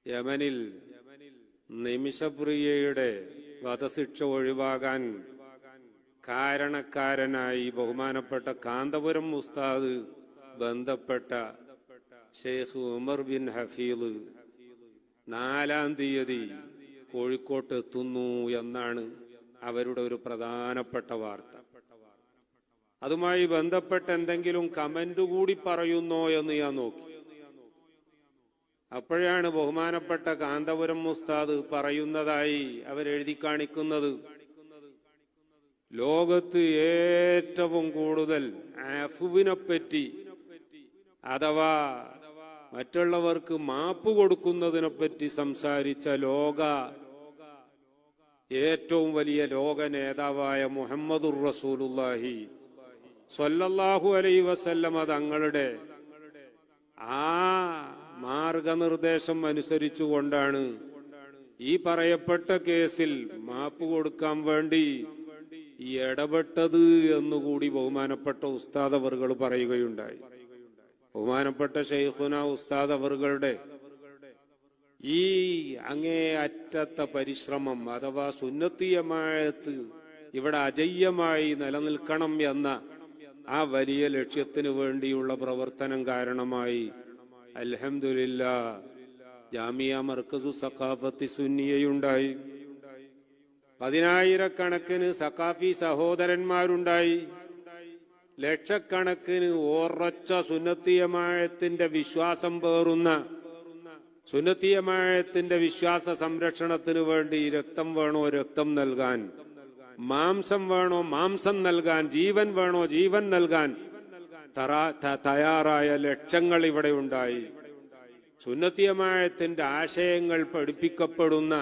യമനിൽ നിമിഷപ്രിയയുടെ വധശിക്ഷ ഒഴിവാകാൻ കാരണക്കാരനായി ബഹുമാനപ്പെട്ട കാന്തപുരം ഉസ്താദ് ബന്ധപ്പെട്ട ഷെയ്ഖ് ഉമർ ബിൻ ഹഫീദ് 4-ാം തീയതി കോഴിക്കോട്ട് എത്തുന്നു എന്നാണ് അവരുടെ ഒരു പ്രധാനപ്പെട്ട വാർത്ത. അതുമായി ബന്ധപ്പെട്ട് എന്തെങ്കിലും കമന്റ് കൂടി പറയുന്നോ എന്ന് ഞാൻ നോക്കി. അപ്പോഴാണ് ബഹുമാനപ്പെട്ട കാന്തപുരം ഉസ്താദ് പറയുന്നതായി അവരെഴുതി കാണിക്കുന്നത്, ലോകത്ത് ഏറ്റവും കൂടുതൽ അഫ്വിനെപ്പറ്റി അഥവാ മറ്റുള്ളവർക്ക് മാപ്പ് കൊടുക്കുന്നതിനെപ്പറ്റി സംസാരിച്ച ഏറ്റവും വലിയ ലോക നേതാവായ മുഹമ്മദുർ റസൂലുള്ളാഹി സ്വല്ലല്ലാഹു അലൈഹി വസല്ലമ തങ്ങളുടെ ആ മാർഗനിർദ്ദേശം അനുസരിച്ചുകൊണ്ടാണ് ഈ പറയപ്പെട്ട കേസിൽ മാപ്പ് കൊടുക്കാൻ വേണ്ടി ഇടപെട്ടത് എന്നുകൂടി ബഹുമാനപ്പെട്ട ഉസ്താദ് അവറുകൾ പറയുകയുണ്ടായി. ബഹുമാനപ്പെട്ട ശൈഖുന ഉസ്താദ് അവറുകളുടെ ഈ അങ്ങേ അറ്റത്തെ പരിശ്രമം അഥവാ സുന്നത്തി ജമാഅത്ത് ഇവിടെ അജയ്യമായി നിലനിൽക്കണം എന്ന ആ വലിയ ലക്ഷ്യത്തിന് വേണ്ടിയുള്ള പ്രവർത്തനം കാരണമായി അൽഹംദുലില്ലാഹ് ജാമിയ മർക്കസു സഖാഫത്തി സുന്നിയയുണ്ടായി. 10,000-കണക്കിന് സഖാഫി സഹോദരന്മാരുണ്ടായി. ലക്ഷക്കണക്കിന് ഉറച്ച സുന്നത്തി ജമാഅത്തിന്റെ വിശ്വാസം പേറുന്ന സുന്നത്തി ജമാഅത്തിന്റെ വിശ്വാസ സംരക്ഷണത്തിന് വേണ്ടി രക്തം വേണോ രക്തം നൽകാൻ, മാംസം വേണോ മാംസം നൽകാൻ, ജീവൻ വേണോ ജീവൻ നൽകാൻ തയ്യാറായ ലക്ഷങ്ങൾ ഇവിടെ ഉണ്ടായി. സുന്നത്തി ജമാഅത്തിന്റെ ആശയങ്ങൾ പഠിപ്പിക്കപ്പെടുന്ന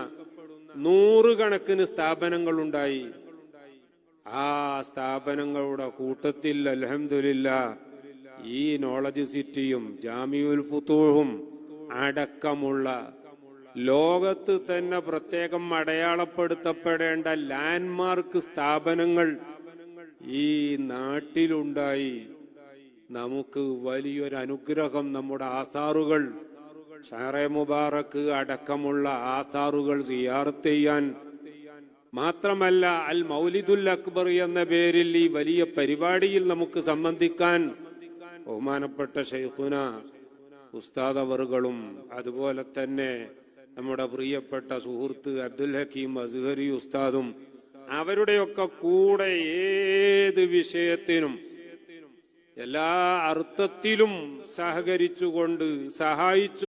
100 കണക്കിന് സ്ഥാപനങ്ങളുണ്ടായി. ആ സ്ഥാപനങ്ങളുടെ കൂട്ടത്തിൽ അൽഹംദുലില്ലാഹ് ഈ നോളജ് സിറ്റിയും ജാമിഉൽ ഫുതൂഹും അടക്കമുള്ള ലോകത്ത് തന്നെ പ്രത്യേകം അടയാളപ്പെടുത്തപ്പെടേണ്ട ലാൻഡ്മാർക്ക് സ്ഥാപനങ്ങൾ ഈ നാട്ടിലുണ്ടായി. നമുക്ക് വലിയൊരു അനുഗ്രഹം നമ്മുടെ ആസാറുകൾ ഷഹറെ മുബാറക്ക് അടക്കമുള്ള ആസാറുകൾ സിയാറത്ത് ചെയ്യാൻ, മാത്രമല്ല അൽ മൗലിദുൽ അക്ബർ എന്ന പേരിൽ ഈ വലിയ പരിപാടിയിൽ നമുക്ക് സംബന്ധിക്കാൻ ബഹുമാനപ്പെട്ട ശൈഖുന ഉസ്താദ് അവറുകളും അതുപോലെ തന്നെ നമ്മുടെ പ്രിയപ്പെട്ട സുഹൃത്ത് അബ്ദുൽ ഹക്കീം അസ്ഹരി ഉസ്താദും അവരുടെയൊക്കെ കൂടെ ഏത് വിഷയത്തിനും എല്ലാ അർത്ഥത്തിലും സഹകരിച്ചുകൊണ്ട് സഹായിച്ചു